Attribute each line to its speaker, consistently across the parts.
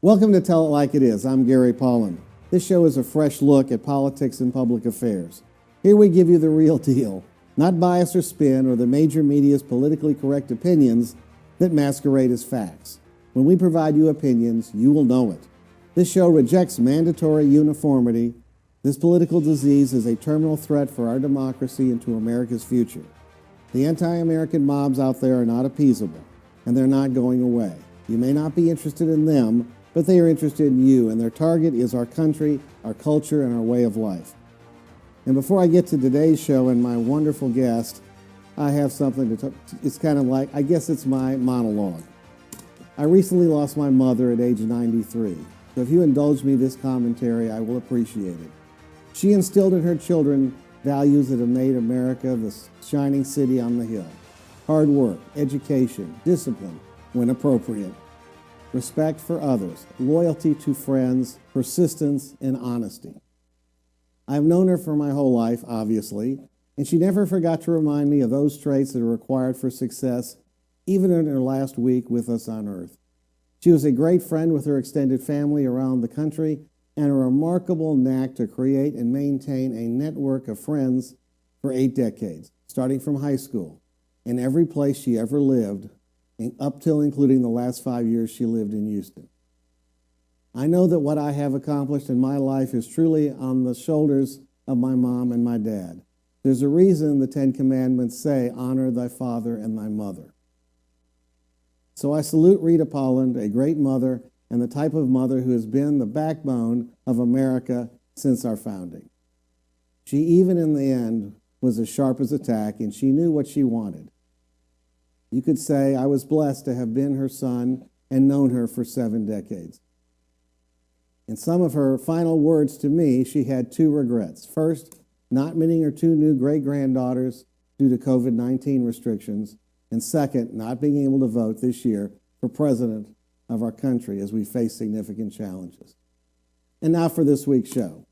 Speaker 1: Welcome to Tell It Like It Is. I'm Gary Polland. This show is a fresh look at politics and public affairs. Here we give you the real deal, not bias or spin or the major media's politically correct opinions that masquerade as facts. When we provide you opinions, you will know it. This show rejects mandatory uniformity. This political disease is a terminal threat for our democracy and to America's future. The anti-American mobs out there are not appeasable, and they're not going away. You may not be interested in them, but they are interested in you, and their target is our country, our culture, and our way of life. And before I get to today's show and my wonderful guest, I have something to talk. It's kind of like, I guess it's my monologue. I recently lost my mother at age 93, so if you indulge me this commentary, I will appreciate it. She instilled in her children values that have made America the shining city on the hill. Hard work, education, discipline when appropriate, respect for others, loyalty to friends, persistence, and honesty. I've known her for my whole life, obviously, and she never forgot to remind me of those traits that are required for success, even in her last week with us on Earth. She was a great friend with her extended family around the country and a remarkable knack to create and maintain a network of friends for 8 decades, starting from high school, in every place she ever lived, up till including the last 5 years she lived in Houston. I know that what I have accomplished in my life is truly on the shoulders of my mom and my dad. There's a reason the 10 Commandments say, honor thy father and thy mother. So I salute Rita Polland, a great mother, and the type of mother who has been the backbone of America since our founding. She, even in the end, was as sharp as a tack, and she knew what she wanted. You could say I was blessed to have been her son and known her for 7 decades. In some of her final words to me, she had 2 regrets. First, not meeting her 2 new great-granddaughters due to COVID-19 restrictions, and second, not being able to vote this year for president of our country as we face significant challenges. And now for this week's show.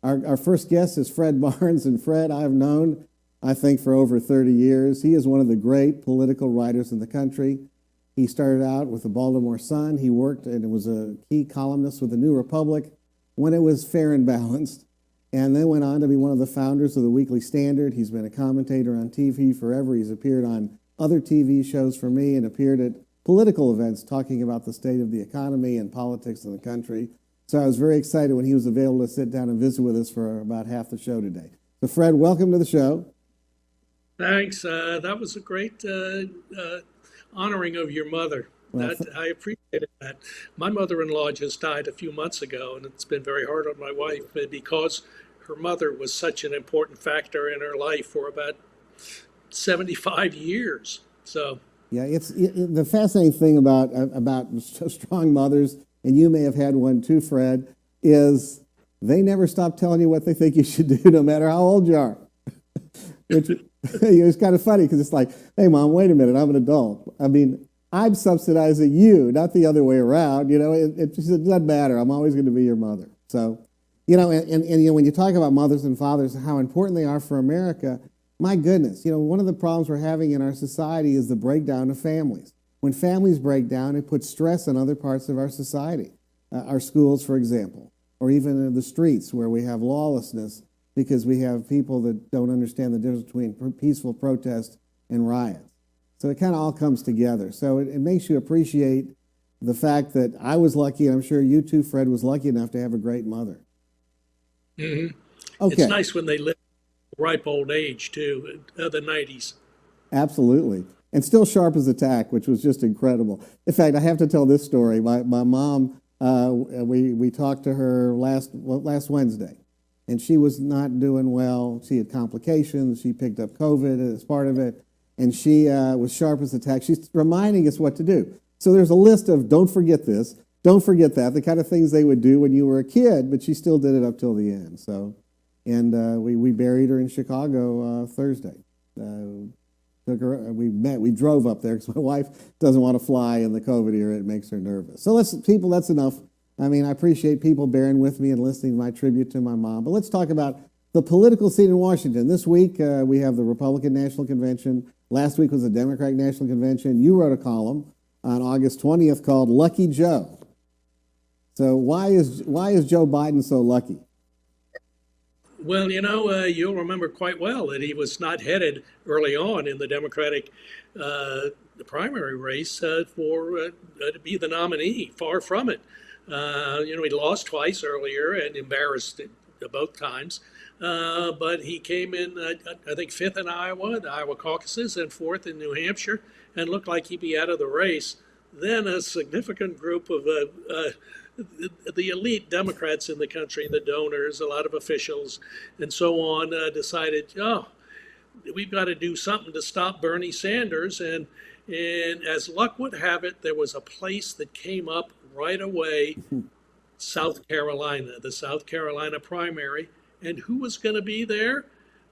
Speaker 1: Our first guest is Fred Barnes, and Fred I've known, I think, for over 30 years. He is one of the great political writers in the country. He started out with the Baltimore Sun. He worked and was a key columnist with the New Republic when it was fair and balanced, and then went on to be one of the founders of the Weekly Standard. He's been a commentator on TV forever. He's appeared on other TV shows for me and appeared at political events talking about the state of the economy and politics in the country. So I was very excited when he was available to sit down and visit with us for about half the show today. So Fred, welcome to the show.
Speaker 2: Thanks. That was a great honoring of your mother.
Speaker 1: Well,
Speaker 2: I appreciated that. My mother-in-law just died a few months ago, and it's been very hard on my wife because her mother was such an important factor in her life for about 75 years. So
Speaker 1: yeah, the fascinating thing about strong mothers, and you may have had one too, Fred, is they never stop telling you what they think you should do, no matter how old you are. Which it's kind of funny because it's like, hey, Mom, wait a minute, I'm an adult. I mean, I'm subsidizing you, not the other way around. You know, it doesn't matter. I'm always going to be your mother. So, you know, and you know, when you talk about mothers and fathers and how important they are for America, my goodness, you know, one of the problems we're having in our society is the breakdown of families. When families break down, it puts stress on other parts of our society, our schools, for example, or even in the streets where we have lawlessness because we have people that don't understand the difference between peaceful protest and riots. So it kind of all comes together. So it makes you appreciate the fact that I was lucky, and I'm sure you too, Fred, was lucky enough to have a great mother.
Speaker 2: mm-hmm.
Speaker 1: Okay.
Speaker 2: It's nice when they live ripe old age, too, the 90s.
Speaker 1: Absolutely. And still sharp as a tack, which was just incredible. In fact, I have to tell this story. My mom, we talked to her last Wednesday, and she was not doing well. She had complications. She picked up COVID as part of it, and she was sharp as a tack. She's reminding us what to do. So there's a list of don't forget this, don't forget that, the kind of things they would do when you were a kid, but she still did it up till the end. So, and we buried her in Chicago Thursday. We drove up there because my wife doesn't want to fly in the COVID era. It makes her nervous. So people, that's enough. I mean, I appreciate people bearing with me and listening to my tribute to my mom. But let's talk about the political scene in Washington. This week, we have the Republican National Convention. Last week was the Democratic National Convention. You wrote a column on August 20th called Lucky Joe. So why is Joe Biden so lucky?
Speaker 2: Well, you'll remember quite well that he was not headed early on in the Democratic the primary race to be the nominee. Far from it. He lost twice earlier and embarrassed both times. But he came in, I think, fifth in Iowa, the Iowa caucuses, and fourth in New Hampshire, and looked like he'd be out of the race. Then a significant group of the elite Democrats in the country, the donors, a lot of officials, and so on, decided, we've got to do something to stop Bernie Sanders. And as luck would have it, there was a place that came up right away, South Carolina, the South Carolina primary. And who was going to be there?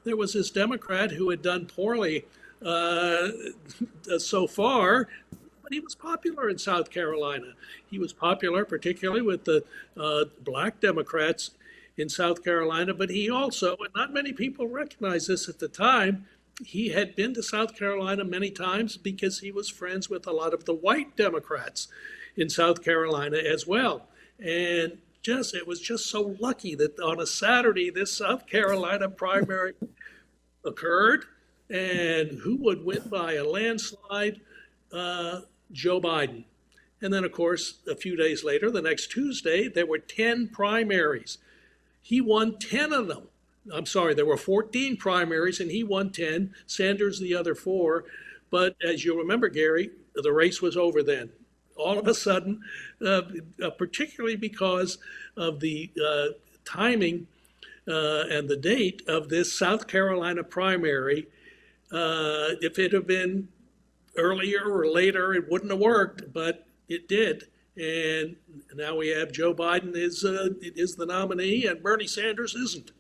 Speaker 2: There was this Democrat who had done poorly so far, but he was popular in South Carolina. He was popular particularly with the black Democrats in South Carolina, but he also, and not many people recognize this at the time, he had been to South Carolina many times because he was friends with a lot of the white Democrats in South Carolina as well. And it was just so lucky that on a Saturday, this South Carolina primary occurred. And who would win by a landslide? Joe Biden. And then, of course, a few days later, the next Tuesday, there were 10 primaries. He won 10 of them. I'm sorry, there were 14 primaries and he won 10, Sanders the other 4. But as you remember, Gary, the race was over then. All of a sudden, particularly because of the timing and the date of this South Carolina primary, if it had been earlier or later, it wouldn't have worked, but it did. And now we have Joe Biden is the nominee and Bernie Sanders isn't.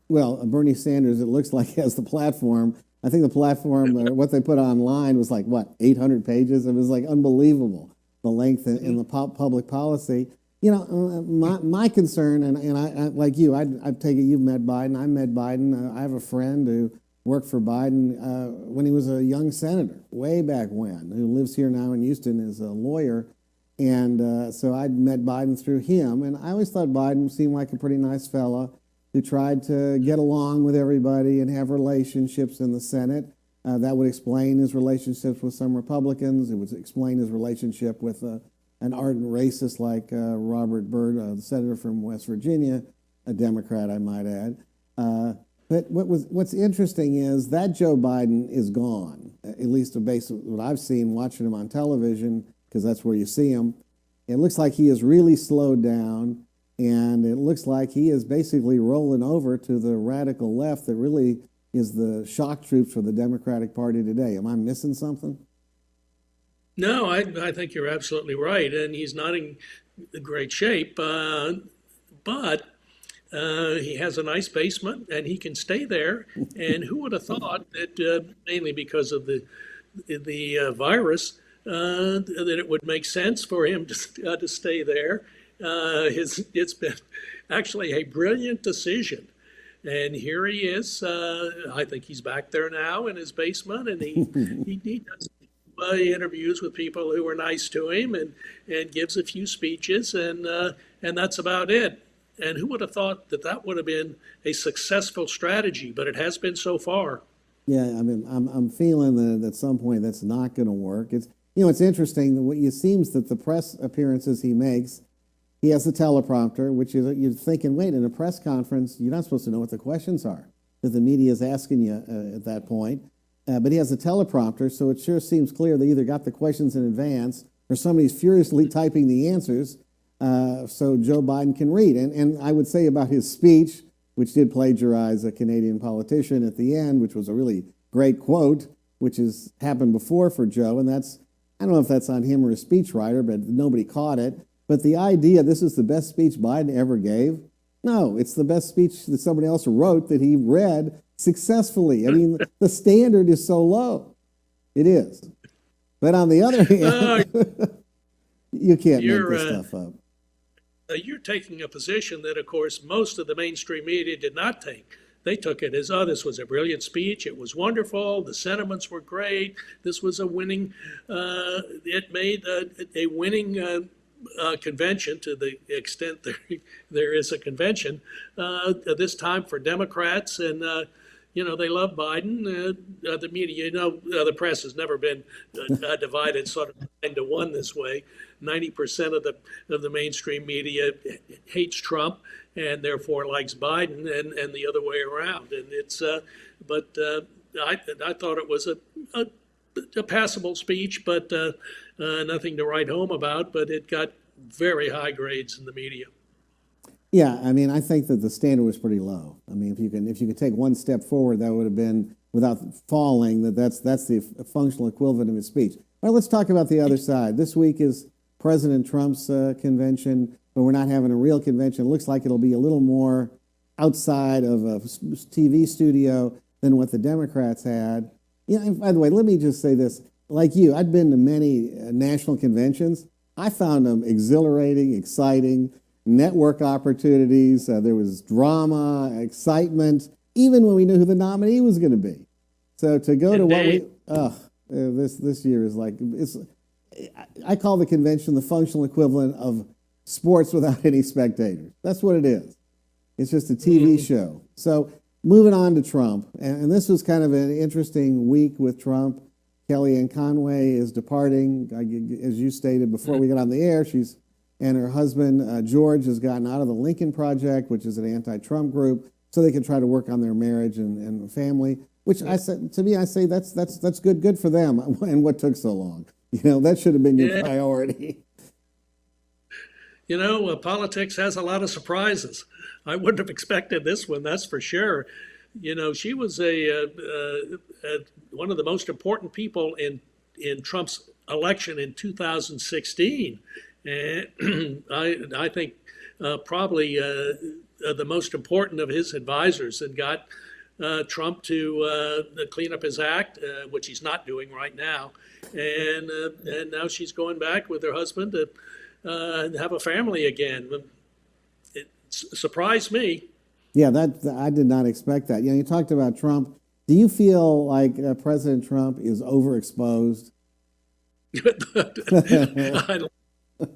Speaker 1: Well, Bernie Sanders, it looks like, has the platform. I think the platform, what they put online was like, 800 pages? It was like unbelievable, the length in the public policy. My concern, and I like you, I take it you've met Biden. I met Biden. I have a friend who worked for Biden when he was a young senator, way back when, who lives here now in Houston as a lawyer. And so I'd met Biden through him. And I always thought Biden seemed like a pretty nice fella who tried to get along with everybody and have relationships in the Senate. That would explain his relationships with some Republicans. It would explain his relationship with an ardent racist like Robert Byrd, the senator from West Virginia, a Democrat, I might add. But what's interesting is that Joe Biden is gone, at least based on what I've seen watching him on television, because that's where you see him. It looks like he has really slowed down. And it looks like he is basically rolling over to the radical left that really is the shock troops for the Democratic Party today. Am I missing something?
Speaker 2: No, I think you're absolutely right. And he's not in great shape, but he has a nice basement and he can stay there. And who would have thought that, mainly because of the virus, that it would make sense for him to stay there. It's been actually a brilliant decision. And here he is. I think he's back there now in his basement, and he does interviews with people who are nice to him and gives a few speeches, and that's about it. And who would have thought that would have been a successful strategy? But it has been so far.
Speaker 1: Yeah, I mean, I'm feeling that at some point that's not going to work. It's interesting that it seems that the press appearances he makes, he has the teleprompter, which is, you're thinking, wait, in a press conference, you're not supposed to know what the questions are that the media is asking you at that point. But he has a teleprompter, so it sure seems clear they either got the questions in advance or somebody's furiously typing the answers so Joe Biden can read. And I would say about his speech, which did plagiarize a Canadian politician at the end, which was a really great quote, which has happened before for Joe, and I don't know if that's on him or his speechwriter, but nobody caught it. But the idea this is the best speech Biden ever gave, no, it's the best speech that somebody else wrote that he read successfully. I mean, the standard is so low. It is. But on the other hand, you can't make this stuff up.
Speaker 2: You're taking a position that, of course, most of the mainstream media did not take. They took it as, this was a brilliant speech. It was wonderful. The sentiments were great. This was a winning, it made a winning convention, to the extent there is a convention, this time for Democrats. And, they love Biden. The media, the press has never been divided sort of 9-1 this way. 90% of the mainstream media hates Trump and therefore likes Biden, and the other way around. And it's, I thought it was a passable speech, but nothing to write home about. But it got very high grades in the media.
Speaker 1: Yeah, I mean, I think that the standard was pretty low. I mean, if you could take one step forward, that would have been, without falling, that's the functional equivalent of his speech. All right, let's talk about the other side. This week is President Trump's convention, but we're not having a real convention. It looks like it'll be a little more outside of a TV studio than what the Democrats had. And by the way, let me just say this. Like you, I'd been to many national conventions. I found them exhilarating, exciting, network opportunities. There was drama, excitement, even when we knew who the nominee was going to be. So to go to this year is like, I call the convention the functional equivalent of sports without any spectators. That's what it is. It's just a TV show. So moving on to Trump, and this was kind of an interesting week with Trump. Kellyanne Conway is departing, as you stated before we got on the air. And her husband, George, has gotten out of the Lincoln Project, which is an anti-Trump group, so they can try to work on their marriage and family, which I say that's good for them. And what took so long? That should have been your priority.
Speaker 2: Politics has a lot of surprises. I wouldn't have expected this one, that's for sure. She was one of the most important people in Trump's election in 2016. And I think probably the most important of his advisors, and got Trump to clean up his act, which he's not doing right now. And now she's going back with her husband to have a family again. It surprised me.
Speaker 1: Yeah, I did not expect that. You talked about Trump. Do you feel like President Trump is overexposed?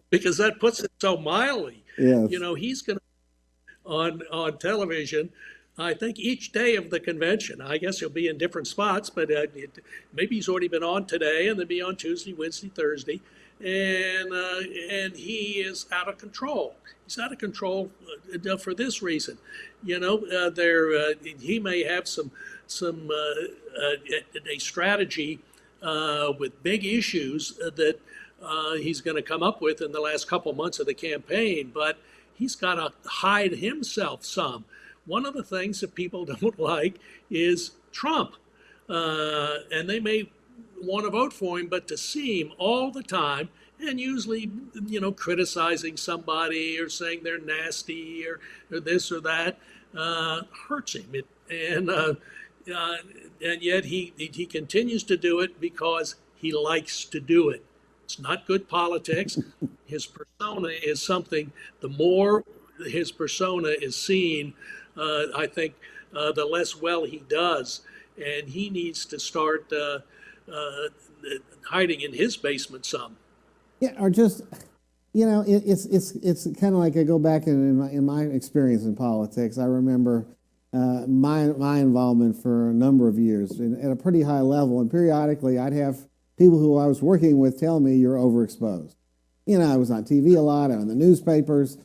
Speaker 2: Because that puts it so mildly.
Speaker 1: Yes.
Speaker 2: He's going to on television, I think, each day of the convention. I guess he'll be in different spots, but maybe he's already been on today, and then be on Tuesday, Wednesday, Thursday, and he is out of control. He's out of control for this reason. He may have some a strategy with big issues that he's going to come up with in the last couple months of the campaign, but he's got to hide himself some. One of the things that people don't like is Trump, and they may want to vote for him, but to see him all the time and usually, criticizing somebody or saying they're nasty or this or that hurts him. And yet he continues to do it because he likes to do it. It's not good politics. His persona is something, the more his persona is seen, I think the less well he does. And he needs to start hiding in his basement some.
Speaker 1: Yeah, or just, it's kind of like I go back in my experience in politics. I remember my involvement for a number of years at a pretty high level, and periodically I'd have people who I was working with tell me you're overexposed. I was on TV a lot, on the newspapers,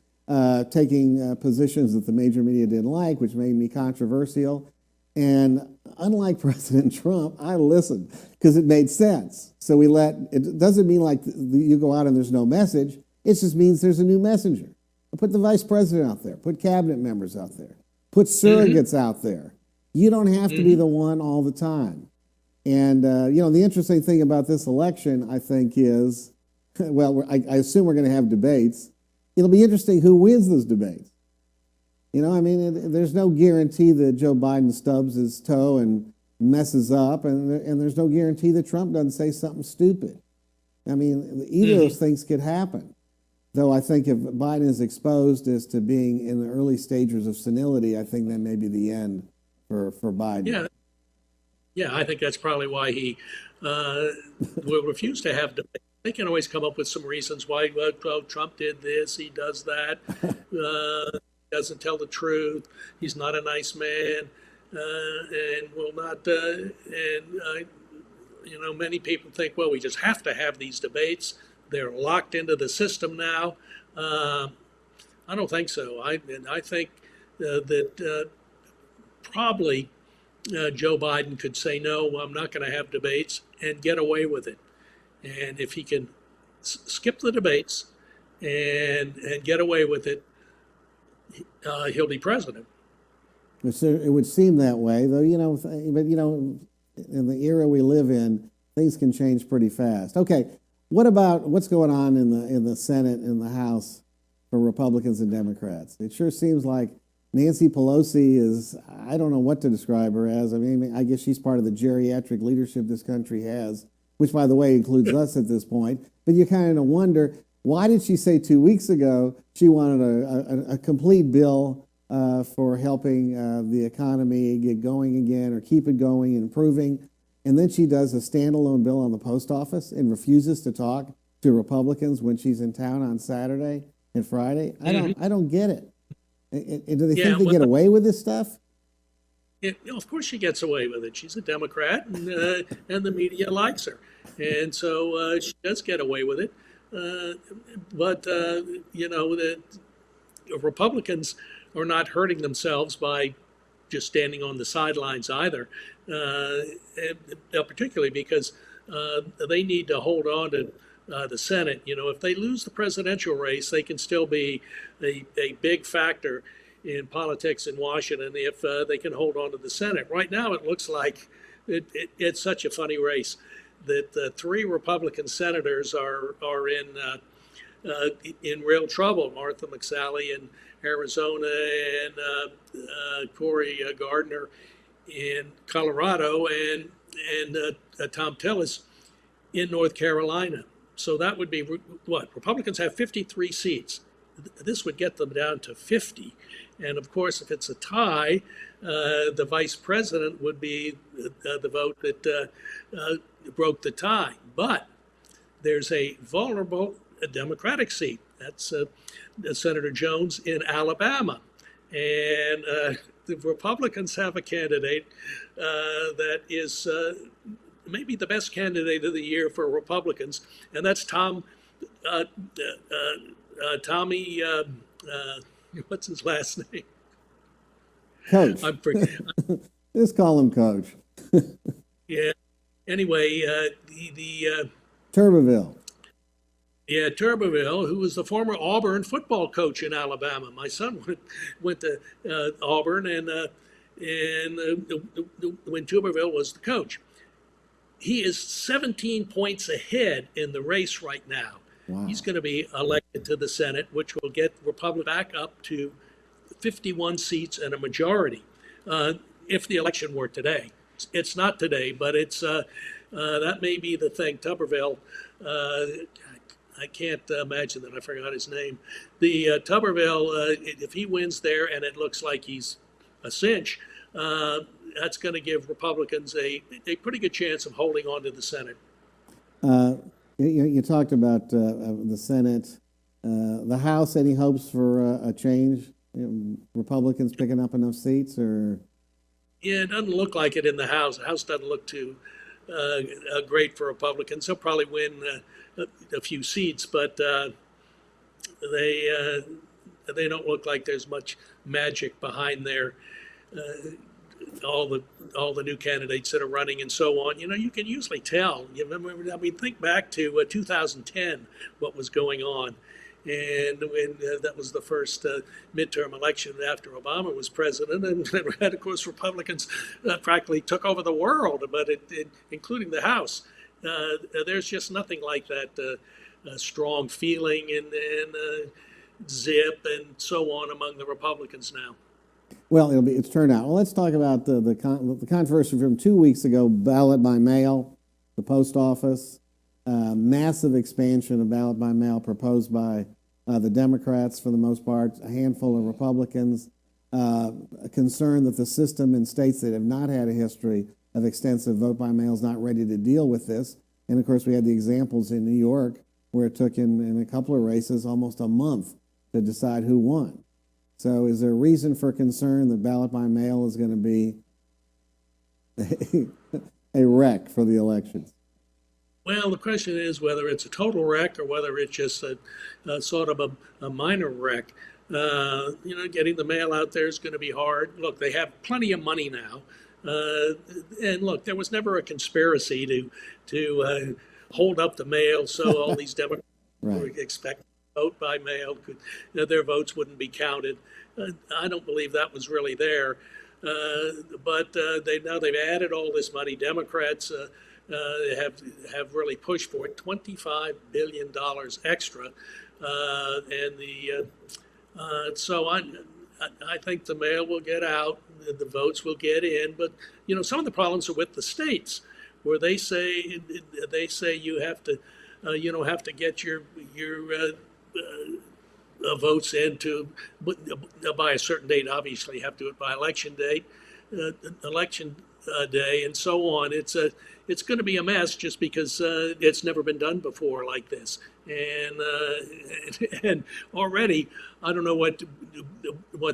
Speaker 1: taking positions that the major media didn't like, which made me controversial. And unlike President Trump, I listened because it made sense. So it doesn't mean like you go out and there's no message. It just means there's a new messenger. Put the vice president out there. Put cabinet members out there. Put surrogates out there. You don't have to be the one all the time. And, the interesting thing about this election, I think, is, well, I assume we're going to have debates. It'll be interesting who wins those debates. There's no guarantee that Joe Biden stubs his toe and messes up, and there's no guarantee that Trump doesn't say something stupid. Either of those things could happen. Though I think if Biden is exposed as to being in the early stages of senility, I think that may be the end for Biden.
Speaker 2: Yeah, I think that's probably why he will refuse to have debate. they can always come up with some reasons why, well, Trump did this, he does that, doesn't tell the truth, he's not a nice man, and will not, many people think, well, we just have to have these debates. They're locked into the system now. I don't think so. I think that probably Joe Biden could say, no, I'm not going to have debates and get away with it. And if he can skip the debates and get away with it, he'll be president.
Speaker 1: It would seem that way, though, but, in the era we live in, things can change pretty fast. Okay, what about what's going on in the Senate and the House for Republicans and Democrats? It sure seems like Nancy Pelosi is, I don't know what to describe her as. I mean, I guess she's part of the geriatric leadership this country has, which, by the way, includes us at this point. But you kind of wonder, why did she say 2 weeks ago she wanted a complete bill for helping the economy get going again or keep it going and improving? And then she does a standalone bill on the post office and refuses to talk to Republicans when she's in town on Saturday and Friday. I don't get it. Do they think they get away with this stuff?
Speaker 2: Of course she gets away with it. She's a Democrat, and the media likes her. And so she does get away with it. But the Republicans are not hurting themselves by just standing on the sidelines either, particularly because they need to hold on to the Senate. If they lose the presidential race, they can still be a big factor in politics in Washington if they can hold on to the Senate. Right now, it looks like it's such a funny race that the three Republican senators are in real trouble. Martha McSally in Arizona and Cory Gardner in Colorado and Tom Tillis in North Carolina. So that would be what? Republicans have 53 seats. This would get them down to 50. And of course, if it's a tie, the vice president would be the vote that broke the tie. But there's a vulnerable Democratic seat. That's Senator Jones in Alabama. And the Republicans have a candidate that is maybe the best candidate of the year for Republicans, and that's Tommy, what's his last name?
Speaker 1: Coach. Just call him Coach.
Speaker 2: Yeah. Anyway, the
Speaker 1: Tuberville.
Speaker 2: Yeah, Tuberville, who was the former Auburn football coach in Alabama. My son went to Auburn, and when Tuberville was the coach, he is 17 points ahead in the race right now. Wow. He's going to be elected to the Senate, which will get Republicans back up to 51 seats and a majority. If the election were today, it's not today, but it's that may be the thing. Tuberville. I can't imagine that I forgot his name. The Tuberville, if he wins there and it looks like he's a cinch, that's going to give Republicans a pretty good chance of holding on to the Senate.
Speaker 1: You talked about the Senate. The House, any hopes for a change? Republicans picking up enough seats? Or
Speaker 2: Yeah, it doesn't look like it in the House. The House doesn't look too great for Republicans. They'll probably win a few seats, but they don't look like there's much magic behind their all the new candidates that are running and so on. You can usually tell. Think back to 2010, what was going on, and when that was the first midterm election after Obama was president, and of course Republicans practically took over the world, but including the House. There's just nothing like that strong feeling and zip and so on among the Republicans now.
Speaker 1: Well, it's turned out. Well, let's talk about the controversy from 2 weeks ago, ballot by mail, the post office, massive expansion of ballot by mail proposed by the Democrats for the most part, a handful of Republicans, a concern that the system in states that have not had a history of extensive vote by mail is not ready to deal with this. And of course, we had the examples in New York where it took in a couple of races almost a month to decide who won. So is there a reason for concern that ballot by mail is going to be a wreck for the elections?
Speaker 2: Well, the question is whether it's a total wreck or whether it's just a sort of a minor wreck. Getting the mail out there is going to be hard. Look, they have plenty of money now. And look, there was never a conspiracy to hold up the mail so all these Democrats
Speaker 1: Right.
Speaker 2: would expect to vote by mail, their votes wouldn't be counted. I don't believe that was really there. But they've added all this money. Democrats have really pushed for it, $25 billion extra, so I think the mail will get out, the votes will get in, but some of the problems are with the states, where they say you have to get your votes in by a certain date. Obviously, you have to do it by election day, and so on. It's going to be a mess just because it's never been done before like this, and already I don't know what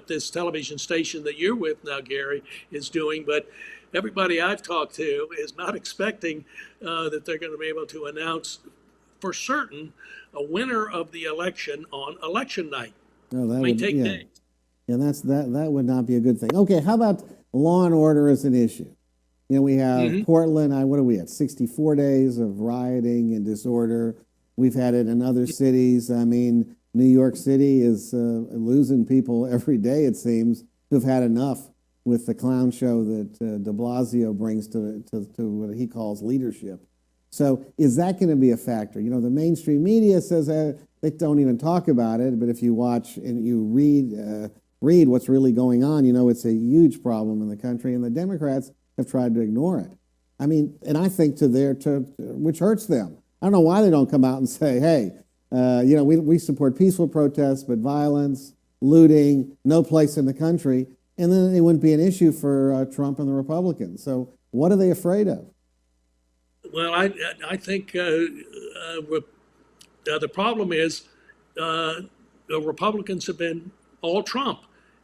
Speaker 2: this television station that you're with now, Gary, is doing, but everybody I've talked to is not expecting that they're going to be able to announce for certain a winner of the election on election night.
Speaker 1: Oh, that
Speaker 2: may
Speaker 1: would
Speaker 2: take
Speaker 1: yeah.
Speaker 2: days.
Speaker 1: Yeah, that would not be a good thing. Okay, how about law and order as an issue? We have Portland. What are we at? 64 days of rioting and disorder. We've had it in other cities. I mean, New York City is losing people every day, it seems, who've had enough with the clown show that de Blasio brings to what he calls leadership. So is that going to be a factor? The mainstream media says they don't even talk about it, but if you watch and you read what's really going on, it's a huge problem in the country, and the Democrats have tried to ignore it. I mean, and I think which hurts them. I don't know why they don't come out and say, hey, we support peaceful protests, but violence, looting, no place in the country, and then it wouldn't be an issue for Trump and the Republicans. So what are they afraid of?
Speaker 2: Well, I think the problem is the Republicans have been all Trump,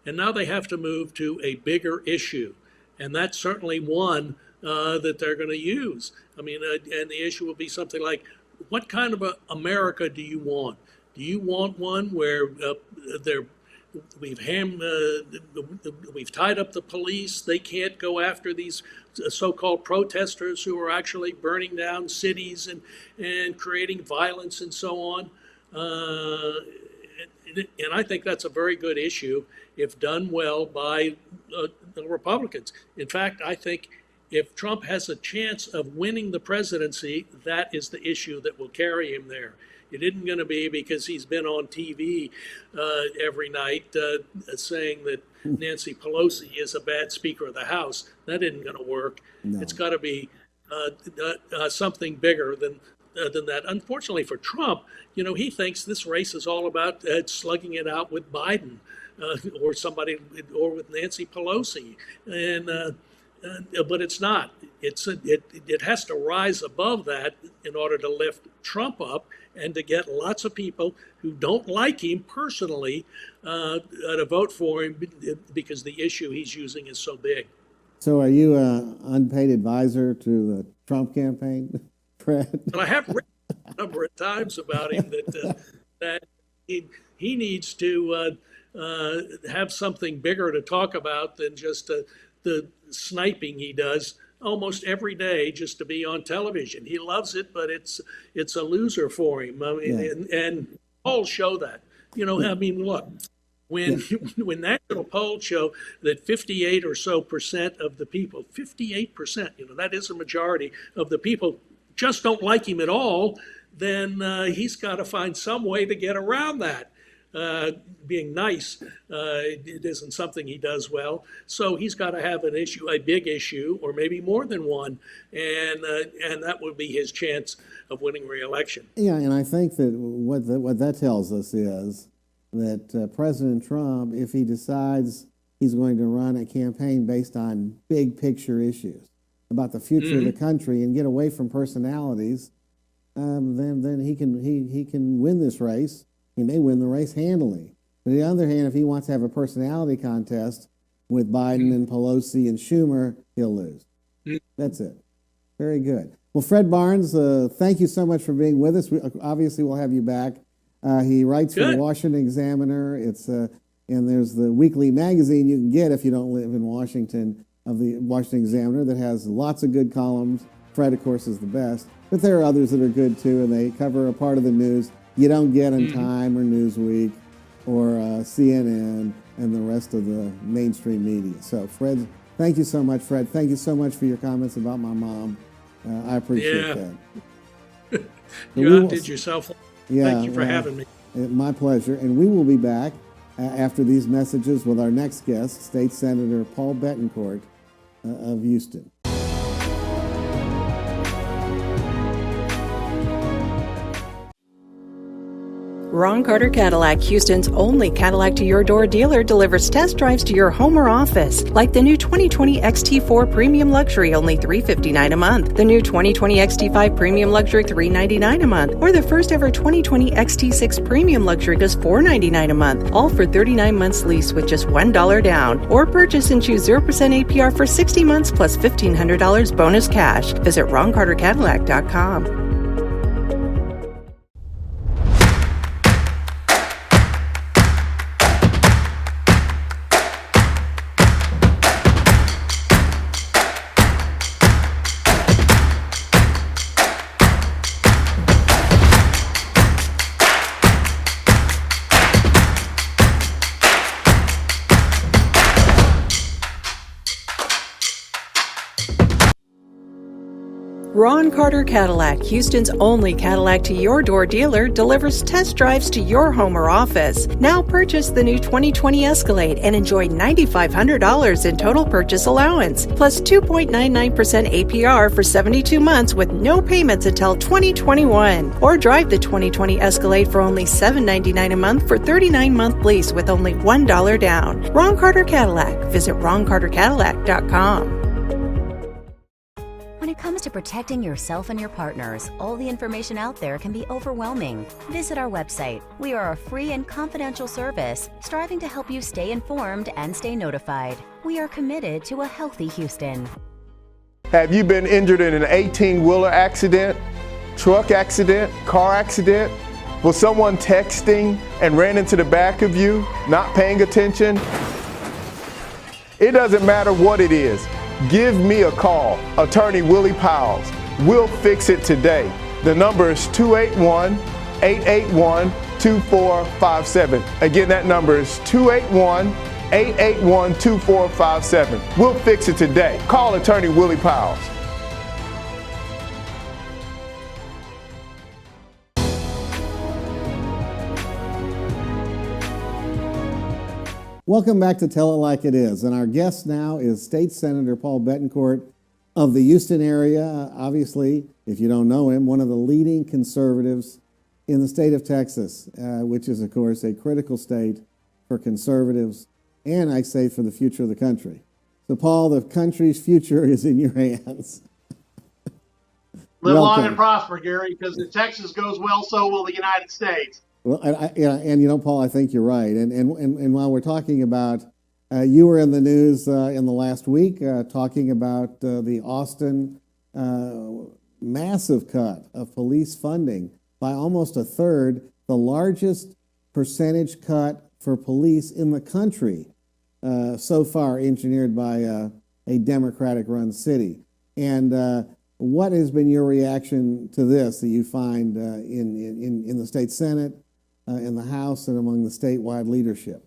Speaker 2: and now they have to move to a bigger issue, and that's certainly one that they're going to use. I mean, and the issue will be something like, what kind of America do you want? Do you want one where we've tied up the police? They can't go after these so-called protesters who are actually burning down cities and creating violence and so on. And I think that's a very good issue if done well by the Republicans. In fact, I think if Trump has a chance of winning the presidency, that is the issue that will carry him there. It isn't going to be because he's been on TV every night saying that Nancy Pelosi is a bad Speaker of the House. That isn't going to work. No. It's got to be something bigger than that. Unfortunately for Trump, he thinks this race is all about slugging it out with Biden or with Nancy Pelosi, but it's not. It has to rise above that in order to lift Trump up and to get lots of people who don't like him personally to vote for him because the issue he's using is so big.
Speaker 1: So are you an unpaid advisor to the Trump campaign, Fred?
Speaker 2: Well, I have written a number of times about him that he needs to have something bigger to talk about than just the sniping he does almost every day just to be on television. He loves it, but it's a loser for him. I mean, and polls show that. I mean, look, when national polls show that 58% or so of the people, 58%, that is a majority of the people, just don't like him at all, then he's got to find some way to get around that. Being nice it isn't something he does well, so he's got to have an issue, a big issue, or maybe more than one, and that would be his chance of winning re-election.
Speaker 1: Yeah, and I think that what that tells us is that President Trump, if he decides he's going to run a campaign based on big picture issues about the future of the country and get away from personalities then he can win this race. He may win the race handily. But on the other hand, if he wants to have a personality contest with Biden and Pelosi and Schumer, he'll lose. That's it. Very good. Well, Fred Barnes, thank you so much for being with us. Obviously, we'll have you back. He writes for the Washington Examiner. And there's the weekly magazine you can get if you don't live in Washington, of the Washington Examiner, that has lots of good columns. Fred, of course, is the best. But there are others that are good, too, and they cover a part of the news you don't get in Time or Newsweek or CNN and the rest of the mainstream media. So, Fred, thank you so much, Fred. Thank you so much for your comments about my mom. I appreciate that.
Speaker 2: You outdid yourself. Thank you for having me.
Speaker 1: My pleasure. And we will be back after these messages with our next guest, State Senator Paul Bettencourt of Houston.
Speaker 3: Ron Carter Cadillac, Houston's only Cadillac to your door dealer, delivers test drives to your home or office, like the new 2020 XT4 Premium Luxury, only $359 a month, the new 2020 XT5 Premium Luxury, $399 a month, or the first ever 2020 XT6 Premium Luxury, just $499 a month, all for 39 months lease with just $1 down, or purchase and choose 0% APR for 60 months plus $1,500 bonus cash. Visit RonCarterCadillac.com. Ron Carter Cadillac, Houston's only Cadillac to your door dealer, delivers test drives to your home or office. Now purchase the new 2020 Escalade and enjoy $9,500 in total purchase allowance, plus 2.99% APR for 72 months with no payments until 2021. Or drive the 2020 Escalade for only $799 a month for 39-month lease with only $1 down. Ron Carter Cadillac. Visit RonCarterCadillac.com.
Speaker 4: When it comes to protecting yourself and your partners, all the information out there can be overwhelming. Visit our website. We are a free and confidential service striving to help you stay informed and stay notified. We are committed to a healthy Houston.
Speaker 5: Have you been injured in an 18-wheeler accident, truck accident, car accident? Was someone texting and ran into the back of you, not paying attention? It doesn't matter what it is. Give me a call, Attorney Willie Powles. We'll fix it today. The number is 281-881-2457. Again, that number is 281-881-2457. We'll fix it today. Call Attorney Willie Powles.
Speaker 1: Welcome back to Tell It Like It Is. And our guest now is State Senator Paul Bettencourt of the Houston area. Obviously, if you don't know him, one of the leading conservatives in the state of Texas, which is, of course, a critical state for conservatives and, I say, for the future of the country. So, Paul, the country's future is in your hands.
Speaker 6: Live long and prosper, Gary, because if Texas goes well, so will the United States.
Speaker 1: Well, and you know, Paul, I think you're right. And while we're talking about, you were in the news in the last week talking about the Austin massive cut of police funding by almost a third, the largest percentage cut for police in the country so far, engineered by a Democratic-run city. And what has been your reaction to this that you find in the state Senate? In the House and among the statewide leadership?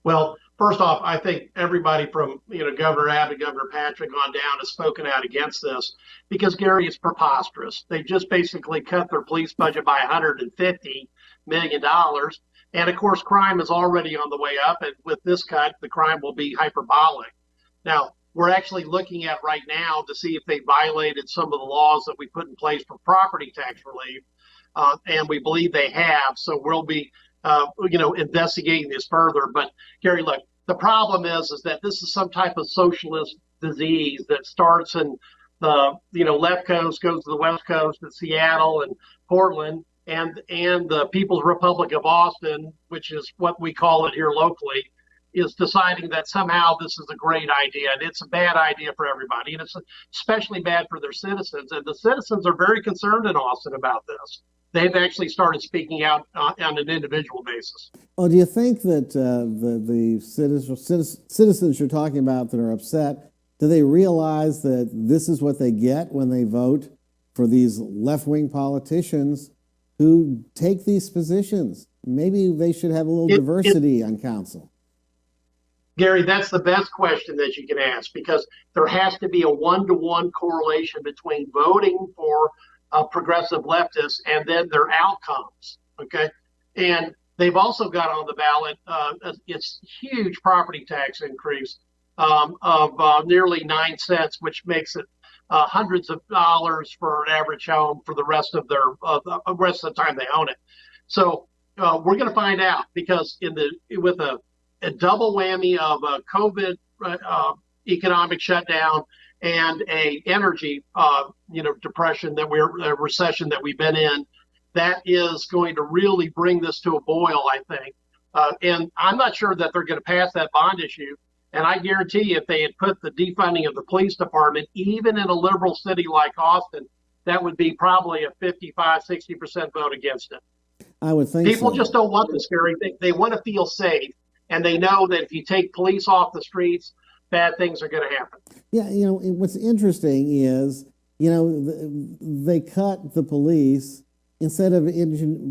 Speaker 6: Well, first off, I think everybody from Governor Abbott, Governor Patrick on down has spoken out against this because, Gary, it's preposterous. They just basically cut their police budget by $150 million. And of course, crime is already on the way up. And with this cut, the crime will be hyperbolic. Now, we're actually looking at right now to see if they violated some of the laws that we put in place for property tax relief. And we believe they have, so we'll be, investigating this further. But Gary, look, the problem is that this is some type of socialist disease that starts in the left coast goes to the west coast at Seattle and Portland, and the People's Republic of Austin, which is what we call it here locally, is deciding that somehow this is a great idea, and it's a bad idea for everybody, and it's especially bad for their citizens. And the citizens are very concerned in Austin about this. They've actually started speaking out on an individual basis.
Speaker 1: Well, do you think that the citizens you're talking about that are upset, do they realize that this is what they get when they vote for these left-wing politicians who take these positions? Maybe they should have a little diversity on council.
Speaker 6: Gary, that's the best question that you can ask, because there has to be a one-to-one correlation between voting for progressive leftists and then their outcomes. Okay, and they've also got on the ballot it's huge property tax increase of nearly 9 cents, which makes it hundreds of dollars for an average home for the rest of the time they own it. So we're going to find out, because with a double whammy of a COVID economic shutdown and a energy depression a recession that we've been in, that is going to really bring this to a boil, I think. And I'm not sure that they're going to pass that bond issue. And I guarantee you, if they had put the defunding of the police department, even in a liberal city like Austin, that would be probably a 55-60% vote against it.
Speaker 1: I would think
Speaker 6: people
Speaker 1: so.
Speaker 6: Just don't want this, Gary. They want to feel safe, and they know that if you take police off the streets, bad things are going to happen.
Speaker 1: Yeah, what's interesting is, they cut the police instead of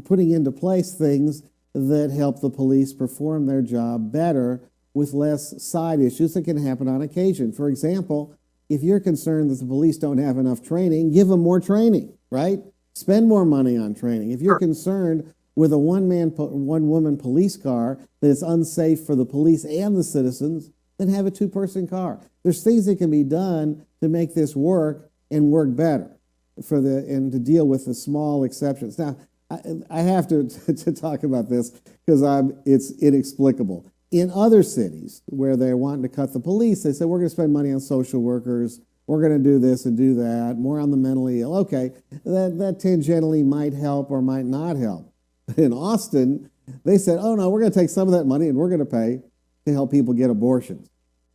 Speaker 1: putting into place things that help the police perform their job better with less side issues that can happen on occasion. For example, if you're concerned that the police don't have enough training, give them more training, right? Spend more money on training. If you're concerned with a one-woman police car that is unsafe for the police and the citizens, then have a two-person car. There's things that can be done to make this work and work better and to deal with the small exceptions. Now, I have to talk about this because it's inexplicable. In other cities where they're wanting to cut the police, they said, we're going to spend money on social workers, we're going to do this and do that, more on the mentally ill. Okay, that tangentially might help or might not help. In Austin, they said, oh no, we're going to take some of that money and we're going to pay to help people get abortions.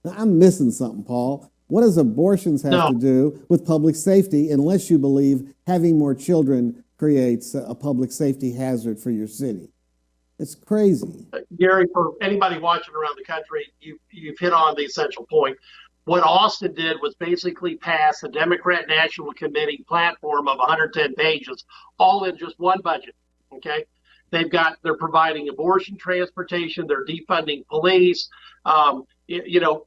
Speaker 1: Now, I'm missing something, Paul. What does abortions have to do with public safety, unless you believe having more children creates a public safety hazard for your city? It's crazy.
Speaker 6: Gary, for anybody watching around the country, you've hit on the essential point. What Austin did was basically pass a Democrat National Committee platform of 110 pages, all in just one budget. Okay, they're providing abortion transportation, they're defunding police.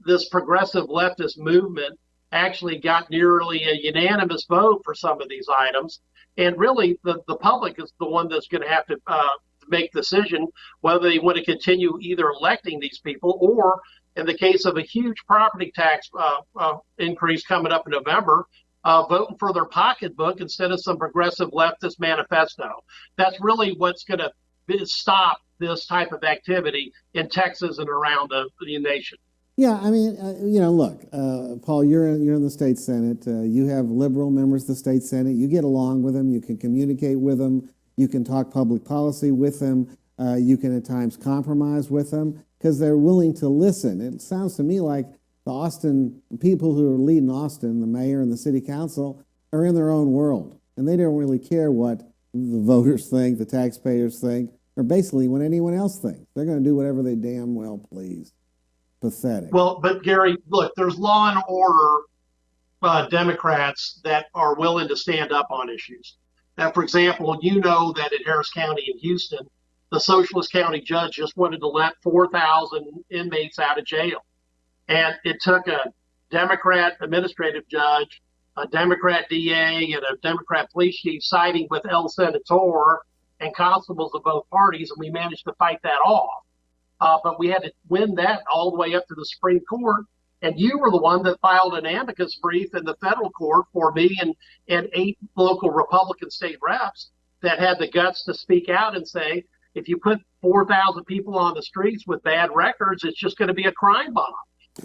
Speaker 6: This progressive leftist movement actually got nearly a unanimous vote for some of these items, and really the public is the one that's going to have to make the decision whether they want to continue either electing these people, or in the case of a huge property tax increase coming up in November, voting for their pocketbook instead of some progressive leftist manifesto. That's really what's going to stop this type of activity in Texas and around the nation.
Speaker 1: Yeah, I mean, look, Paul, you're in the state Senate. You have liberal members of the state Senate. You get along with them. You can communicate with them. You can talk public policy with them. You can at times compromise with them because they're willing to listen. It sounds to me like the Austin people who are leading Austin, the mayor and the city council, are in their own world, and they don't really care what the voters think, the taxpayers think, or basically what anyone else thinks. They're going to do whatever they damn well please. Pathetic.
Speaker 6: Well, but Gary, look, there's law and order Democrats that are willing to stand up on issues. Now, for example, that in Harris County in Houston, the Socialist County judge just wanted to let 4,000 inmates out of jail. And it took a Democrat administrative judge, a Democrat DA, and a Democrat police chief siding with El Senator and constables of both parties, and we managed to fight that off. But we had to win that all the way up to the Supreme Court. And you were the one that filed an amicus brief in the federal court for me and 8 local Republican state reps that had the guts to speak out and say, if you put 4,000 people on the streets with bad records, it's just going to be a crime bomb.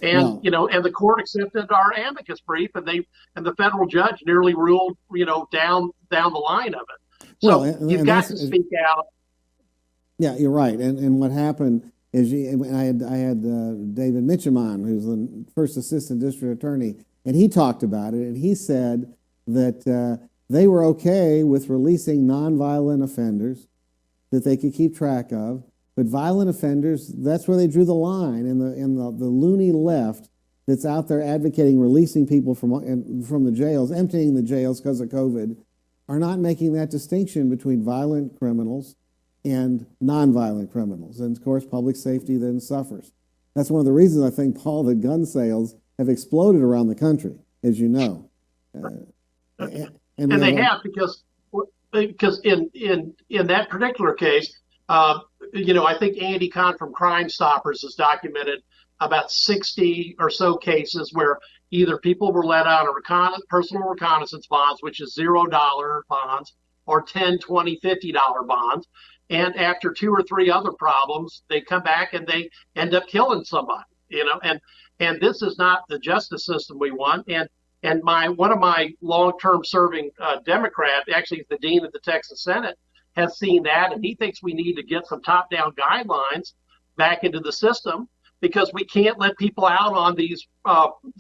Speaker 6: And
Speaker 1: Well,
Speaker 6: and the court accepted our amicus brief, and the federal judge nearly ruled down the line of it.
Speaker 1: well,
Speaker 6: So you've got to speak out.
Speaker 1: yeah, you're right. And what happened is I had David Mitchum on, who's the first assistant district attorney, and he talked about it, and he said that they were okay with releasing nonviolent offenders that they could keep track of, but violent offenders, that's where they drew the line. And the loony left that's out there advocating releasing people from the jails, emptying the jails because of COVID, are not making that distinction between violent criminals and nonviolent criminals. And of course, public safety then suffers. That's one of the reasons I think, Paul, that gun sales have exploded around the country, as you know.
Speaker 6: And they have because in that particular case, I think Andy Kahn from Crime Stoppers has documented about 60 or so cases where either people were let out on personal reconnaissance bonds, which is $0 bonds, or $10, $20, $50 bonds. And after 2 or 3 other problems, they come back and they end up killing somebody, and this is not the justice system we want. And one of my long-term serving Democrat, actually the dean of the Texas Senate, has seen that, and he thinks we need to get some top-down guidelines back into the system, because we can't let people out on these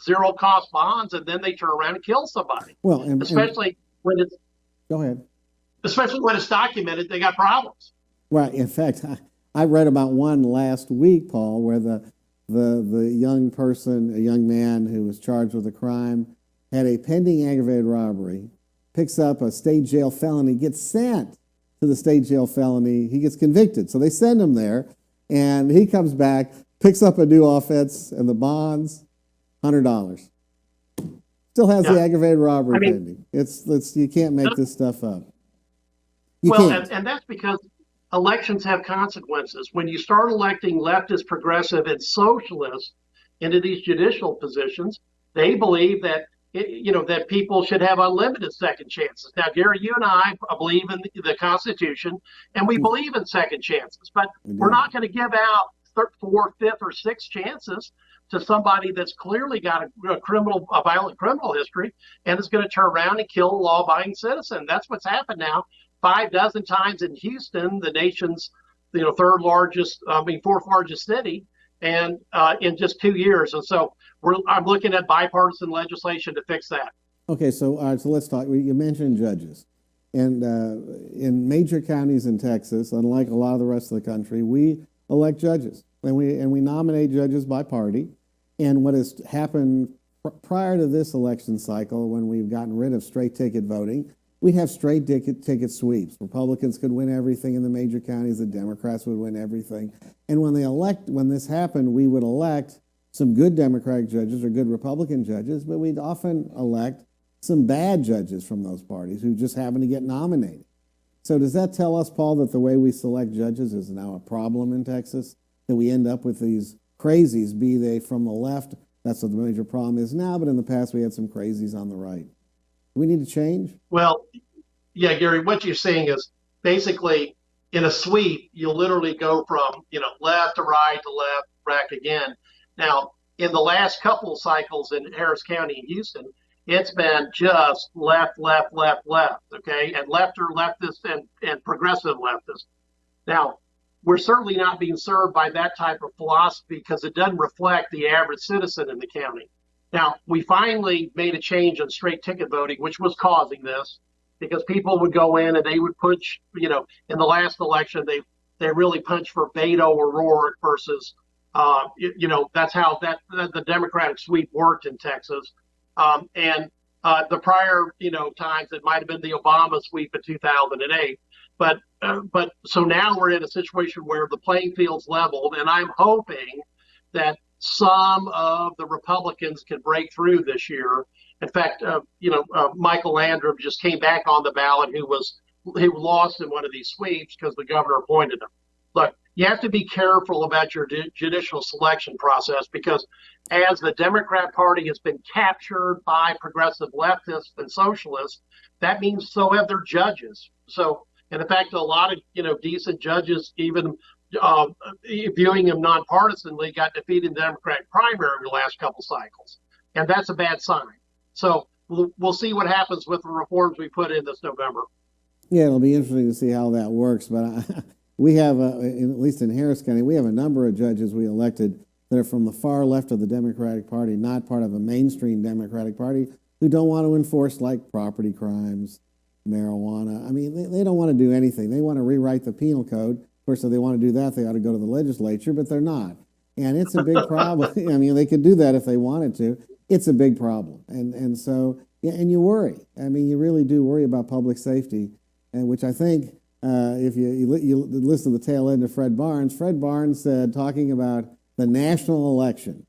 Speaker 6: zero-cost bonds and then they turn around and kill somebody.
Speaker 1: Well,
Speaker 6: when it's
Speaker 1: go ahead.
Speaker 6: Especially when it's documented, they got problems.
Speaker 1: Right. In fact, I read about one last week, Paul, where the young person, a young man who was charged with a crime, had a pending aggravated robbery, picks up a state jail felony, gets sent to the state jail felony. He gets convicted. So they send him there, and he comes back, picks up a new offense, and the bonds, $100. Still has the aggravated robbery pending. It's you can't make this stuff up. You can't.
Speaker 6: And that's because elections have consequences. When you start electing leftist, progressive, and socialists into these judicial positions, they believe that that people should have unlimited second chances. Now, Gary, you and I believe in the Constitution, and we believe in second chances, but we're not going to give out 4th, 5th, or 6th chances to somebody that's clearly got a violent criminal history and is going to turn around and kill a law-abiding citizen. That's what's happened now 5 dozen times in Houston, the nation's 4th largest city, and in just 2 years. And so I'm looking at bipartisan legislation to fix that.
Speaker 1: Okay, so let's talk. You mentioned judges, and in major counties in Texas, unlike a lot of the rest of the country, we elect judges, and we nominate judges by party. And what has happened prior to this election cycle, when we've gotten rid of straight ticket voting, we'd have straight ticket sweeps. Republicans could win everything in the major counties. The Democrats would win everything. And when this happened, we would elect some good Democratic judges or good Republican judges, but we'd often elect some bad judges from those parties who just happen to get nominated. So does that tell us, Paul, that the way we select judges is now a problem in Texas? That we end up with these crazies, be they from the left? That's what the major problem is now, but in the past we had some crazies on the right. Do we need to change?
Speaker 6: Well, yeah, Gary, what you're saying is basically in a sweep, you'll literally go from, left to right to left, back again. Now, in the last couple of cycles in Harris County and Houston, it's been just left, left, left, left, okay? And leftist and progressive leftist. Now, we're certainly not being served by that type of philosophy because it doesn't reflect the average citizen in the county. Now, we finally made a change on straight ticket voting, which was causing this, because people would go in and they would punch, in the last election, they really punched for Beto or O'Rourke versus, that's how the Democratic sweep worked in Texas. And the prior, times, it might have been the Obama sweep in 2008. But so now we're in a situation where the playing field's leveled, and I'm hoping that some of the Republicans can break through this year. In fact, Michael Landrum just came back on the ballot, who lost in one of these sweeps because the governor appointed him. Look, you have to be careful about your judicial selection process, because as the Democrat Party has been captured by progressive leftists and socialists, that means so have their judges. So, and in fact, a lot of decent judges, even viewing him nonpartisanly, got defeated in the Democratic primary in the last couple cycles. And that's a bad sign. So we'll see what happens with the reforms we put in this November.
Speaker 1: Yeah, it'll be interesting to see how that works. But we have, at least in Harris County, we have a number of judges we elected that are from the far left of the Democratic Party, not part of a mainstream Democratic Party, who don't want to enforce like property crimes, marijuana. I mean, they don't want to do anything. They want to rewrite the penal code. Of course, if they want to do that, they ought to go to the legislature, but they're not. And it's a big problem. I mean, they could do that if they wanted to. It's a big problem. And so, yeah, and you worry. I mean, you really do worry about public safety, and which I think if you listen to the tail end of Fred Barnes said, talking about the national election,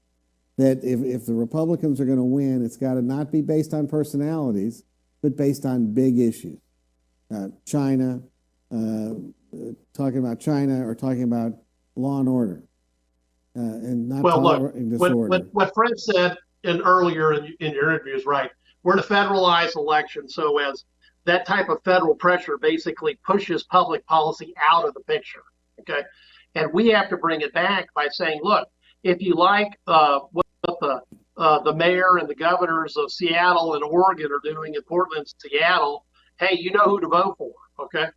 Speaker 1: that if the Republicans are going to win, it's got to not be based on personalities, but based on big issues. China, talking about China, or talking about law and order, and not tolerating disorder.
Speaker 6: What Fred said earlier in your interview is right. We're in a federalized election, so as that type of federal pressure basically pushes public policy out of the picture. Okay, and we have to bring it back by saying, look, if you like what the mayor and the governors of Seattle and Oregon are doing in Portland and Seattle, hey, you know who to vote for. Okay.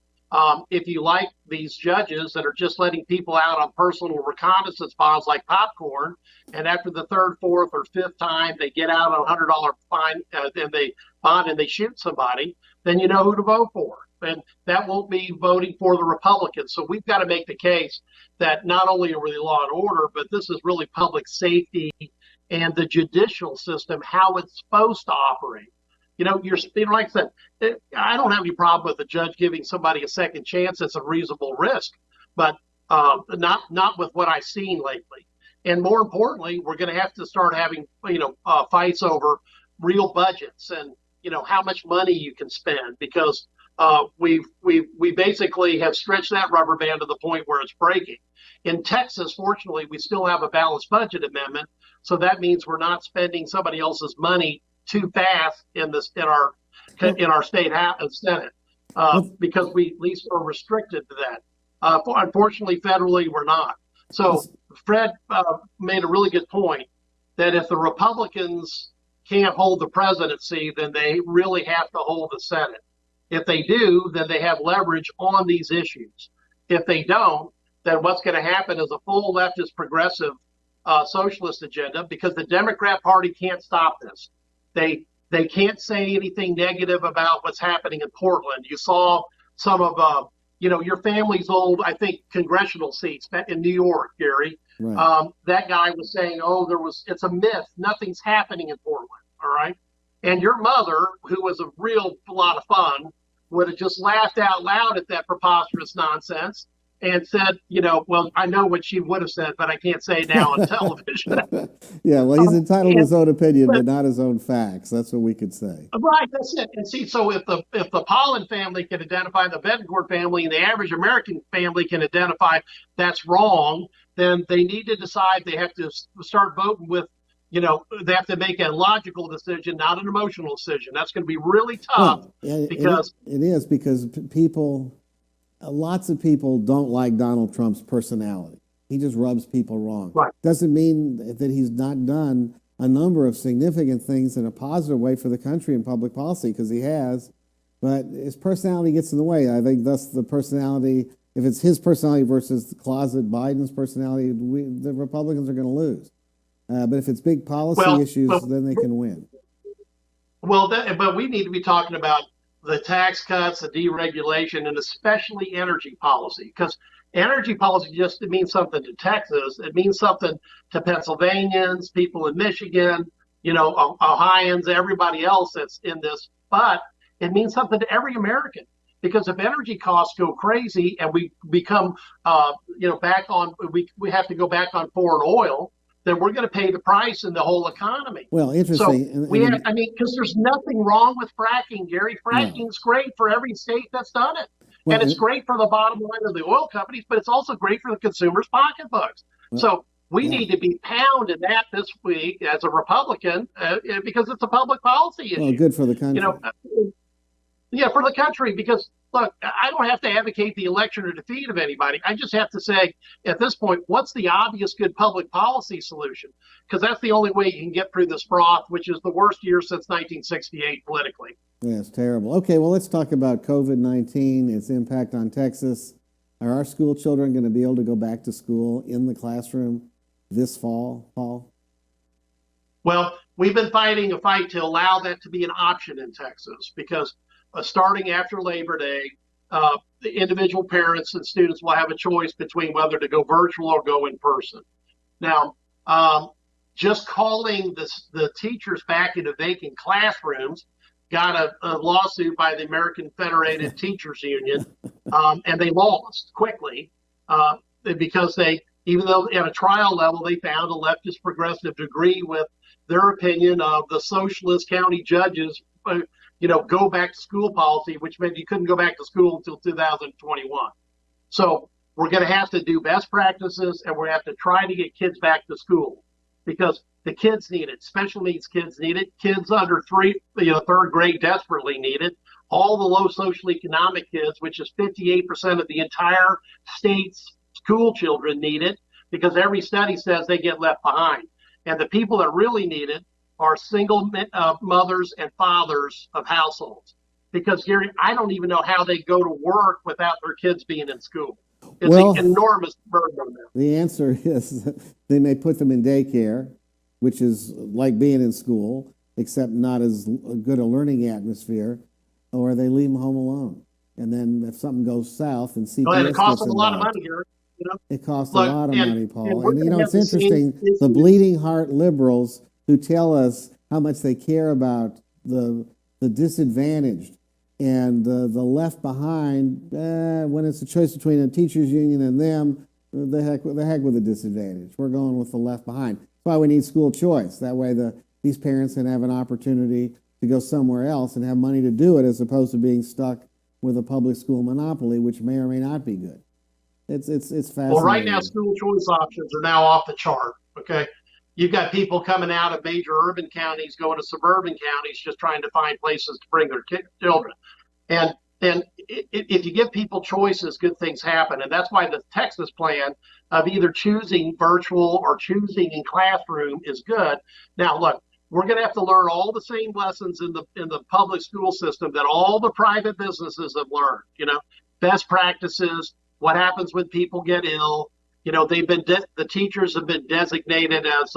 Speaker 6: If you like these judges that are just letting people out on personal reconnaissance bonds like popcorn, and after the third, fourth, or fifth time they get out on $100 fine, and they shoot somebody, then you know who to vote for. And that won't be voting for the Republicans. So we've got to make the case that not only are we law and order, but this is really public safety and the judicial system, how it's supposed to operate. You know, like I said, I don't have any problem with the judge giving somebody a second chance. It's a reasonable risk, but not with what I've seen lately. And more importantly, we're going to have to start having, fights over real budgets and, how much money you can spend, because we basically have stretched that rubber band to the point where it's breaking. In Texas, fortunately, we still have a balanced budget amendment, so that means we're not spending somebody else's money too fast in our state Senate, because we at least are restricted to that. Unfortunately, federally, we're not. So Fred made a really good point that if the Republicans can't hold the presidency, then they really have to hold the Senate. If they do, then they have leverage on these issues. If they don't, then what's going to happen is a full leftist progressive socialist agenda, because the Democrat Party can't stop this. They can't say anything negative about what's happening in Portland. You saw some of your family's old, I think, congressional seats in New York, Gary. Right. That guy was saying, it's a myth. Nothing's happening in Portland. All right. And your mother, who was a real lot of fun, would have just laughed out loud at that preposterous nonsense and said, well, I know what she would have said, but I can't say now on television.
Speaker 1: Yeah, well, he's entitled to his own opinion, but not his own facts. That's what we could say.
Speaker 6: Right, that's it. And see, so if the Polland family can identify the Bettencourt family, and the average American family can identify that's wrong, then they need to decide. They have to start voting with, they have to make a logical decision, not an emotional decision. That's going to be really tough.
Speaker 1: Well,
Speaker 6: because
Speaker 1: it is because lots of people don't like Donald Trump's personality. He just rubs people wrong.
Speaker 6: Right.
Speaker 1: Doesn't mean that he's not done a number of significant things in a positive way for the country and public policy, because he has, but his personality gets in the way. I think thus the personality, if it's his personality versus the closet Biden's personality, the Republicans are going to lose. But if it's big policy issues, then they can win.
Speaker 6: Well, but we need to be talking about the tax cuts, the deregulation, and especially energy policy, because energy policy it means something to Texas. It means something to Pennsylvanians, people in Michigan, Ohioans, everybody else that's in this. But it means something to every American, because if energy costs go crazy and we become, we have to go back on foreign oil, then we're going to pay the price in the whole economy.
Speaker 1: Well, interesting.
Speaker 6: So because there's nothing wrong with fracking, Gary. Fracking's great for every state that's done it. Well, and it's great for the bottom line of the oil companies, but it's also great for the consumers' pocketbooks. Well, so we need to be pounding that this week as a Republican, because it's a public policy issue.
Speaker 1: Well, good for the country.
Speaker 6: For the country, because look, I don't have to advocate the election or defeat of anybody. I just have to say, at this point, what's the obvious good public policy solution? Because that's the only way you can get through this froth, which is the worst year since 1968 politically.
Speaker 1: Yeah, it's terrible. Okay, well, let's talk about COVID-19, its impact on Texas. Are our school children going to be able to go back to school in the classroom this fall, Paul?
Speaker 6: Well, we've been fighting a fight to allow that to be an option in Texas because starting after Labor Day, the individual parents and students will have a choice between whether to go virtual or go in person. Now, just calling the teachers back into vacant classrooms got a lawsuit by the American Federated Teachers Union, and they lost quickly because even though at a trial level they found a leftist progressive to agree with their opinion of the socialist county judges, go back to school policy, which meant you couldn't go back to school until 2021. So we're going to have to do best practices, and we're going to have to try to get kids back to school because the kids need it. Special needs kids need it. Kids under third grade desperately need it. All the low socioeconomic kids, which is 58% of the entire state's school children, need it because every study says they get left behind. And the people that really need it are single mothers and fathers of households. Because, Gary, I don't even know how they go to work without their kids being in school. It's an enormous burden on them.
Speaker 1: The answer is they may put them in daycare, which is like being in school, except not as good a learning atmosphere, or they leave them home alone. And then if something goes south and CPS
Speaker 6: and it costs
Speaker 1: them
Speaker 6: a lot of money, Gary.
Speaker 1: It costs a lot of money, Paul. And
Speaker 6: it's
Speaker 1: interesting, the bleeding heart liberals who tell us how much they care about the disadvantaged and the left behind, when it's a choice between a teachers union and them, the heck with the disadvantage. We're going with the left behind. That's why we need school choice. That way these parents can have an opportunity to go somewhere else and have money to do it as opposed to being stuck with a public school monopoly, which may or may not be good. It's fascinating.
Speaker 6: Well, right now, school choice options are now off the chart. Okay, you've got people coming out of major urban counties going to suburban counties just trying to find places to bring their children. And if you give people choices, good things happen. And that's why the Texas plan of either choosing virtual or choosing in classroom is good. Now, look, we're going to have to learn all the same lessons in the public school system that all the private businesses have learned. Best practices. What happens when people get ill? The teachers have been designated as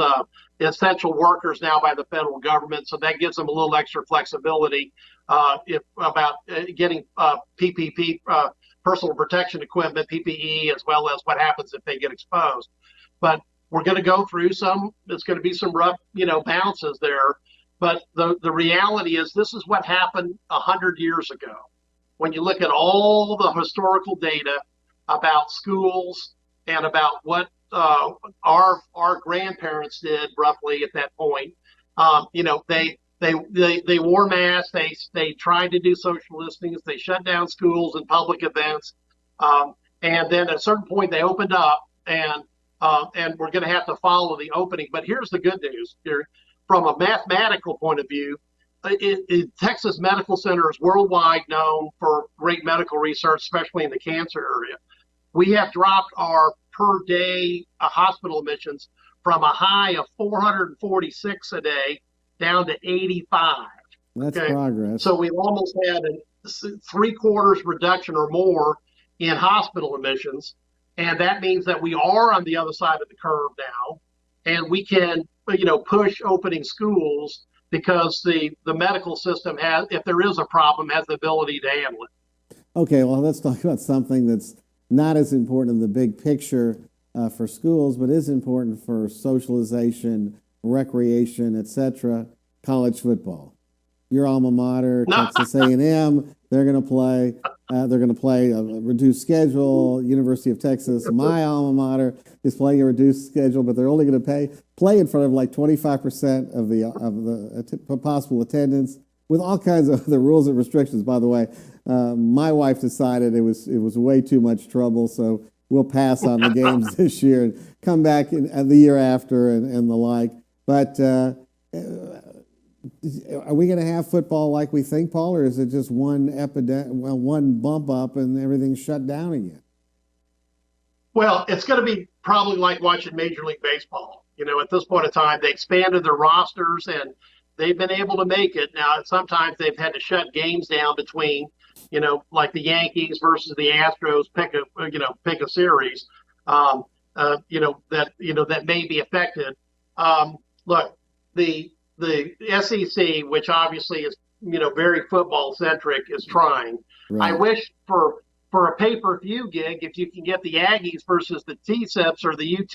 Speaker 6: essential workers now by the federal government, so that gives them a little extra flexibility about getting PPP, personal protection equipment, PPE, as well as what happens if they get exposed. But we're going to go through there's going to be some rough, bounces there. But the reality is this is what happened 100 years ago. When you look at all the historical data about schools and about what our grandparents did roughly at that point, they wore masks, they tried to do social distancing, they shut down schools and public events, and then at a certain point they opened up, and we're going to have to follow the opening. But here's the good news here, from a mathematical point of view. Texas Medical Center is worldwide known for great medical research, especially in the cancer area. We have dropped our per day hospital admissions from a high of 446 a day down to 85.
Speaker 1: That's progress.
Speaker 6: So we've almost had a 3/4 reduction or more in hospital admissions. And that means that we are on the other side of the curve now. And we can, push opening schools because the medical system has, if there is a problem, has the ability to handle it.
Speaker 1: Okay, well, let's talk about something that's not as important in the big picture for schools, but is important for socialization, recreation, etc. College football. Your alma mater, Texas A&M, they're going to play. A reduced schedule. University of Texas, my alma mater, is playing a reduced schedule, but they're only going to play in front of like 25% of the possible attendance, with all kinds of the rules and restrictions. By the way, my wife decided it was way too much trouble, so we'll pass on the games this year and come back the year after and the like. But Are we going to have football like we think, Paul, or is it just one bump up and everything's shut down again?
Speaker 6: Well, it's going to be probably like watching Major League Baseball. At this point in time, they expanded their rosters and they've been able to make it. Now, sometimes they've had to shut games down between, like the Yankees versus the Astros, pick a series, that may be affected. Look, the SEC, which obviously is, very football centric, is trying.
Speaker 1: Right.
Speaker 6: I wish for a pay-per-view gig, if you can get the Aggies versus the T-Sips or the UT,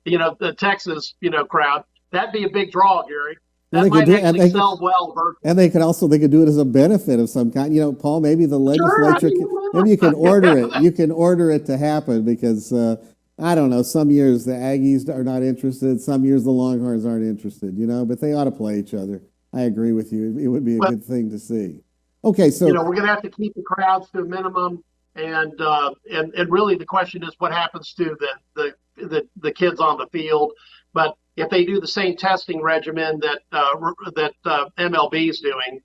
Speaker 6: the Texas, crowd, that'd be a big draw, Gary. That might actually sell well.
Speaker 1: And they could do it as a benefit of some kind. Paul, maybe the legislature, maybe you can order it. You can order it to happen because, I don't know, some years the Aggies are not interested. Some years the Longhorns aren't interested, but they ought to play each other. I agree with you. It would be a good thing to see. Okay, so.
Speaker 6: We're going to have to keep the crowds to a minimum. And really the question is what happens to the kids on the field. But if they do the same testing regimen that MLB is doing,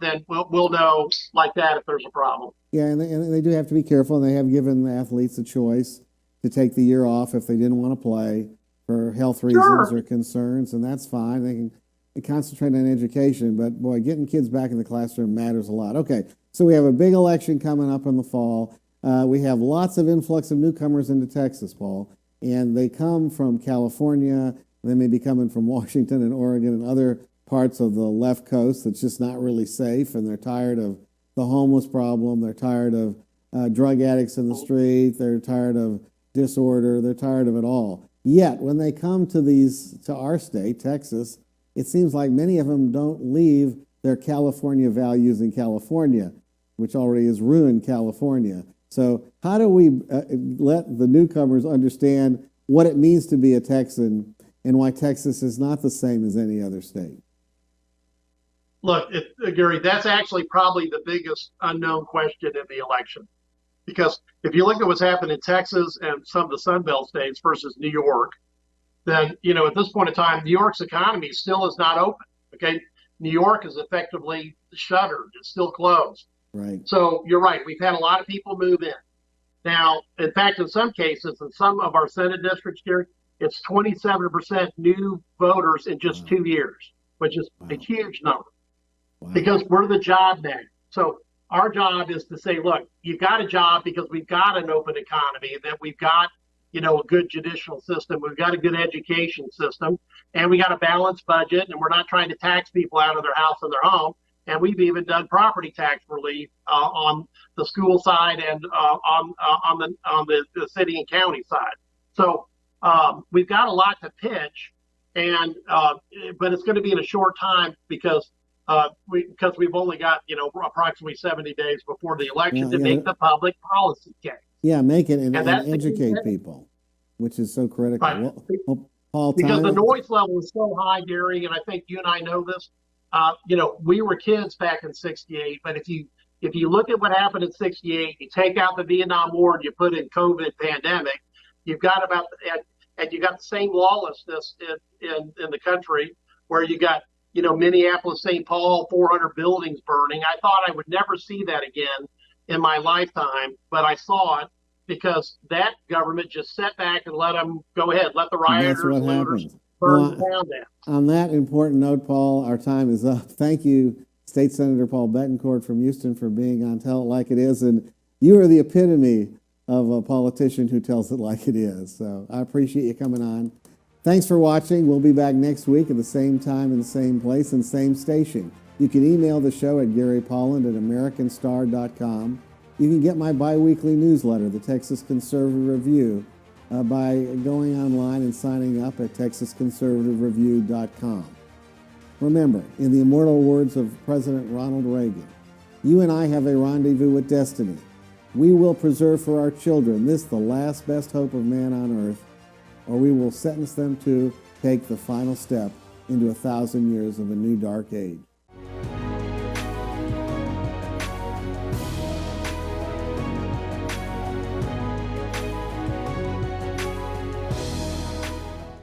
Speaker 6: then we'll know like that if there's a problem.
Speaker 1: Yeah, and they do have to be careful, and they have given the athletes a choice to take the year off if they didn't want to play for health reasons or concerns, and that's fine. They can concentrate on education, but boy, getting kids back in the classroom matters a lot. Okay, so we have a big election coming up in the fall. We have lots of influx of newcomers into Texas, Paul, and they come from California. They may be coming from Washington and Oregon and other parts of the left coast that's just not really safe, and they're tired of the homeless problem. They're tired of drug addicts in the street. They're tired of disorder. They're tired of it all. Yet, when they come to our state, Texas, it seems like many of them don't leave their California values in California, which already has ruined California. So how do we let the newcomers understand what it means to be a Texan and why Texas is not the same as any other state?
Speaker 6: Look, Gary, that's actually probably the biggest unknown question in the election. Because if you look at what's happened in Texas and some of the Sun Belt states versus New York, then, at this point in time, New York's economy still is not open, okay? New York is effectively shuttered. It's still closed.
Speaker 1: Right.
Speaker 6: So you're right. We've had a lot of people move in. Now, in fact, in some cases, in some of our Senate districts here, it's 27% new voters in just 2 years, which is a huge number because we're the job bank. So our job is to say, look, you've got a job because we've got an open economy, that we've got, a good judicial system, we've got a good education system, and we got a balanced budget, and we're not trying to tax people out of their house and their home. And we've even done property tax relief on the school side and on the city and county side. So we've got a lot to pitch, and but it's going to be in a short time because we've only got approximately 70 days before the election to make the public policy case.
Speaker 1: Yeah, make it and educate people, which is so critical.
Speaker 6: Right.
Speaker 1: Well, Paul,
Speaker 6: because the noise level is so high, Gary, and I think you and I know this. We were kids back in '68, but if you look at what happened in '68, you take out the Vietnam War and you put in COVID pandemic, you've got and you got the same lawlessness in the country where you got Minneapolis, St. Paul, 400 buildings burning. I thought I would never see that again in my lifetime, but I saw it because that government just sat back and let them go ahead, let the rioters, looters burn the town down.
Speaker 1: On that important note, Paul, our time is up. Thank you, State Senator Paul Bettencourt from Houston, for being on Tell It Like It Is. And you are the epitome of a politician who tells it like it is. So I appreciate you coming on. Thanks for watching. We'll be back next week at the same time in the same place and same station. You can email the show at GaryPolland@AmericanStar.com. You can get my bi-weekly newsletter, the Texas Conservative Review, by going online and signing up at TexasConservativeReview.com. Remember, in the immortal words of President Ronald Reagan, you and I have a rendezvous with destiny. We will preserve for our children this, the last best hope of man on earth, or we will sentence them to take the final step into 1,000 years of a new dark age.